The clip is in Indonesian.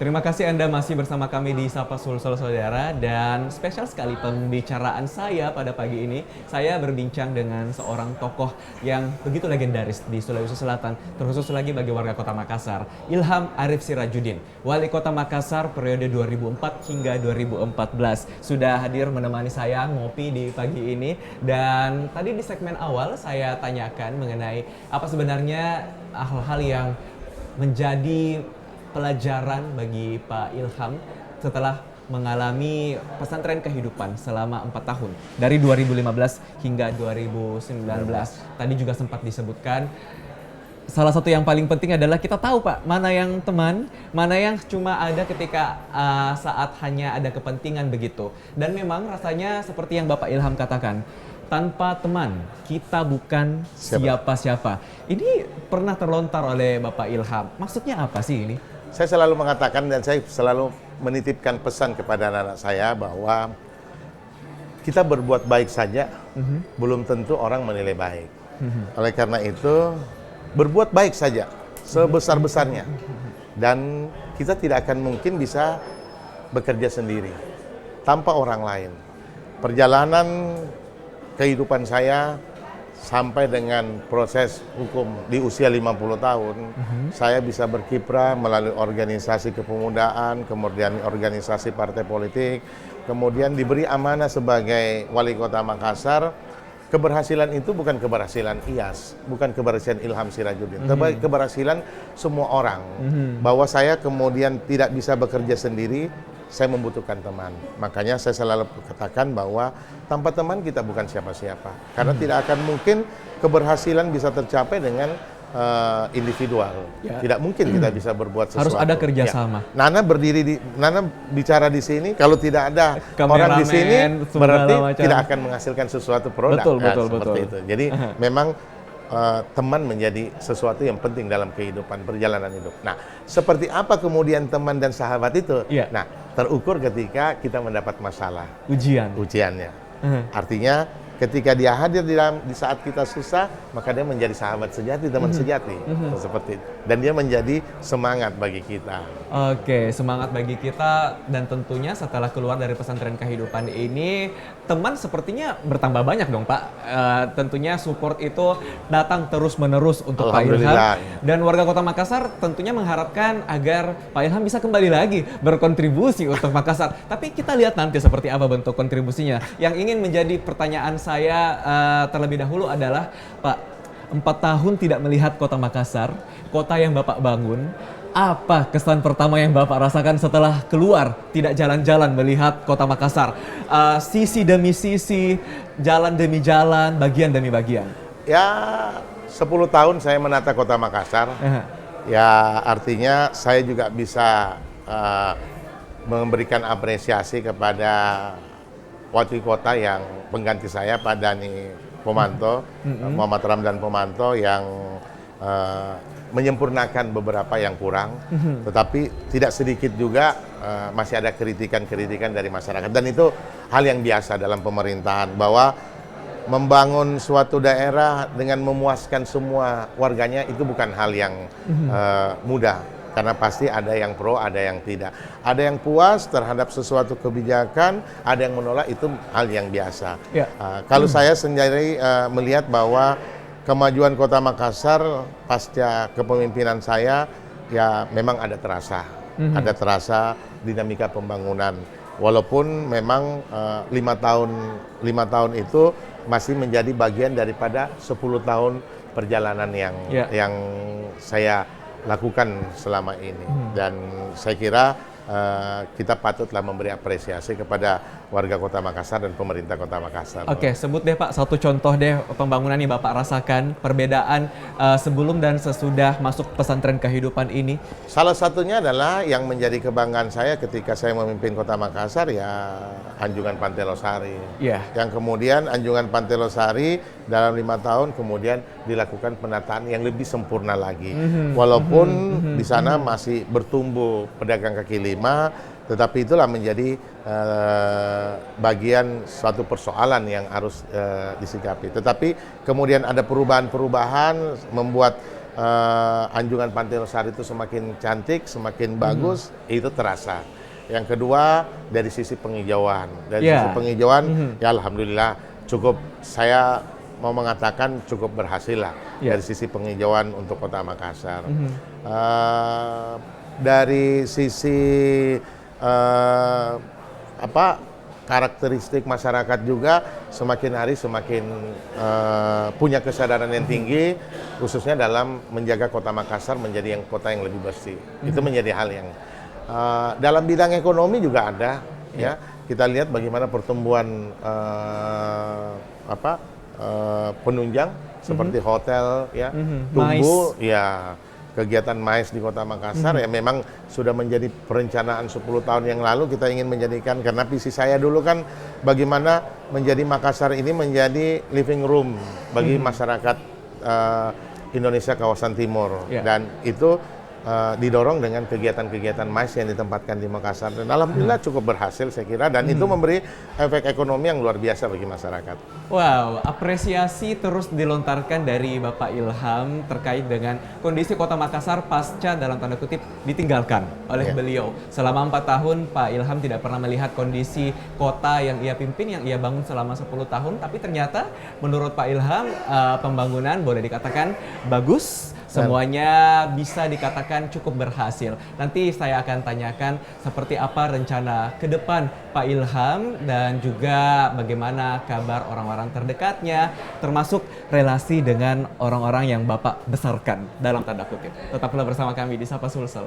Terima kasih Anda masih bersama kami di Sapa Sulsel Saudara, dan spesial sekali pembicaraan saya pada pagi ini. Saya berbincang dengan seorang tokoh yang begitu legendaris di Sulawesi Selatan, terkhusus lagi bagi warga Kota Makassar, Ilham Arif Sirajuddin, Wali Kota Makassar periode 2004 hingga 2014. Sudah hadir menemani saya ngopi di pagi ini, dan tadi di segmen awal saya tanyakan mengenai apa sebenarnya hal-hal yang menjadi pelajaran bagi Pak Ilham setelah mengalami pesantren kehidupan selama 4 tahun dari 2015 hingga 2019. Tadi juga sempat disebutkan salah satu yang paling penting adalah kita tahu Pak, mana yang teman, mana yang cuma ada ketika saat hanya ada kepentingan begitu. Dan memang rasanya seperti yang Bapak Ilham katakan, tanpa teman kita bukan siapa-siapa. Ini pernah terlontar oleh Bapak Ilham. Maksudnya apa sih ini? Saya selalu mengatakan dan saya selalu menitipkan pesan kepada anak-anak saya bahwa kita berbuat baik saja, belum tentu orang menilai baik. Oleh karena itu, berbuat baik saja, sebesar-besarnya. Dan kita tidak akan mungkin bisa bekerja sendiri, tanpa orang lain. Perjalanan kehidupan saya sampai dengan proses hukum di usia 50 tahun, saya bisa berkiprah melalui organisasi kepemudaan, kemudian organisasi partai politik, kemudian diberi amanah sebagai Wali Kota Makassar. Keberhasilan itu bukan keberhasilan IAS, bukan keberhasilan Ilham Sirajuddin, tapi keberhasilan semua orang. Bahwa saya kemudian tidak bisa bekerja sendiri, saya membutuhkan teman. Makanya saya selalu katakan bahwa tanpa teman kita bukan siapa-siapa. Karena tidak akan mungkin keberhasilan bisa tercapai dengan individual. Ya. Tidak mungkin kita bisa berbuat sesuatu. Harus ada kerjasama. Ya. Nana bicara di sini, kalau tidak ada orang di sini, berarti tidak akan menghasilkan sesuatu produk. Betul. Itu. Jadi memang teman menjadi sesuatu yang penting dalam kehidupan perjalanan hidup. Nah, seperti apa kemudian teman dan sahabat itu? Yeah. Nah, terukur ketika kita mendapat masalah. Ujiannya. Artinya ketika dia hadir di saat kita susah, maka dia menjadi sahabat sejati, teman sejati. Seperti itu. Dan dia menjadi semangat bagi kita. Oke, semangat bagi kita, dan tentunya setelah keluar dari pesantren kehidupan ini, teman sepertinya bertambah banyak dong Pak. Tentunya support itu datang terus-menerus untuk Pak Ilham. Dan warga Kota Makassar tentunya mengharapkan agar Pak Ilham bisa kembali lagi berkontribusi untuk Makassar. Tapi kita lihat nanti seperti apa bentuk kontribusinya. Yang ingin menjadi pertanyaan saya terlebih dahulu adalah, Pak, 4 tahun tidak melihat Kota Makassar, kota yang Bapak bangun. Apa kesan pertama yang Bapak rasakan setelah keluar, tidak jalan-jalan melihat Kota Makassar? Sisi demi sisi, jalan demi jalan, bagian demi bagian. Ya, 10 tahun saya menata Kota Makassar. Ya, artinya saya juga bisa memberikan apresiasi kepada wali kota yang pengganti saya, Pak Dani Pomanto, Muhammad Ramdan Pomanto, yang menyempurnakan beberapa yang kurang, tetapi tidak sedikit juga masih ada kritikan-kritikan dari masyarakat. Dan itu hal yang biasa dalam pemerintahan, bahwa membangun suatu daerah dengan memuaskan semua warganya itu bukan hal yang mudah. Karena pasti ada yang pro, ada yang tidak. Ada yang puas terhadap sesuatu kebijakan, ada yang menolak, itu hal yang biasa. Yeah. Kalau saya sendiri melihat bahwa kemajuan Kota Makassar pasca kepemimpinan saya, ya memang ada terasa. Ada terasa dinamika pembangunan. Walaupun memang 5 tahun itu masih menjadi bagian daripada 10 tahun perjalanan yang saya lakukan selama ini. Dan saya kira kita patutlah memberi apresiasi kepada warga Kota Makassar dan pemerintah Kota Makassar. Oke, sebut deh Pak satu contoh deh pembangunan yang Bapak rasakan, perbedaan sebelum dan sesudah masuk pesantren kehidupan ini. Salah satunya adalah yang menjadi kebanggaan saya ketika saya memimpin Kota Makassar, ya Anjungan Pantai Losari. Yang kemudian Anjungan Pantai Losari dalam 5 tahun kemudian dilakukan penataan yang lebih sempurna lagi. Walaupun di sana masih bertumbuh pedagang kaki lima, tetapi itulah menjadi bagian suatu persoalan yang harus disikapi. Tetapi kemudian ada perubahan-perubahan membuat Anjungan Pantai Losari itu semakin cantik, semakin bagus, itu terasa. Yang kedua dari sisi penghijauan, sisi penghijauan, ya alhamdulillah cukup, saya mau mengatakan cukup berhasil lah dari sisi penghijauan untuk Kota Makassar. Dari sisi karakteristik masyarakat juga semakin hari semakin punya kesadaran yang tinggi, khususnya dalam menjaga Kota Makassar menjadi kota yang lebih bersih. Itu menjadi hal yang dalam bidang ekonomi juga ada, ya. Kita lihat bagaimana pertumbuhan penunjang seperti hotel, ya, tumbuh, ya. Kegiatan MAIS di Kota Makassar ya memang sudah menjadi perencanaan 10 tahun yang lalu. Kita ingin menjadikan, karena visi saya dulu kan bagaimana menjadi Makassar ini menjadi living room bagi masyarakat Indonesia kawasan timur, dan itu didorong dengan kegiatan-kegiatan MAIS yang ditempatkan di Makassar, dan alhamdulillah cukup berhasil saya kira, dan itu memberi efek ekonomi yang luar biasa bagi masyarakat. Wow, apresiasi terus dilontarkan dari Bapak Ilham terkait dengan kondisi Kota Makassar pasca dalam tanda kutip ditinggalkan oleh beliau. Selama 4 tahun Pak Ilham tidak pernah melihat kondisi kota yang ia pimpin, yang ia bangun selama 10 tahun, tapi ternyata menurut Pak Ilham pembangunan boleh dikatakan bagus. Semuanya bisa dikatakan cukup berhasil. Nanti saya akan tanyakan seperti apa rencana ke depan Pak Ilham, dan juga bagaimana kabar orang-orang terdekatnya, termasuk relasi dengan orang-orang yang Bapak besarkan dalam tanda kutip. Tetaplah bersama kami di Sapa Sulsel.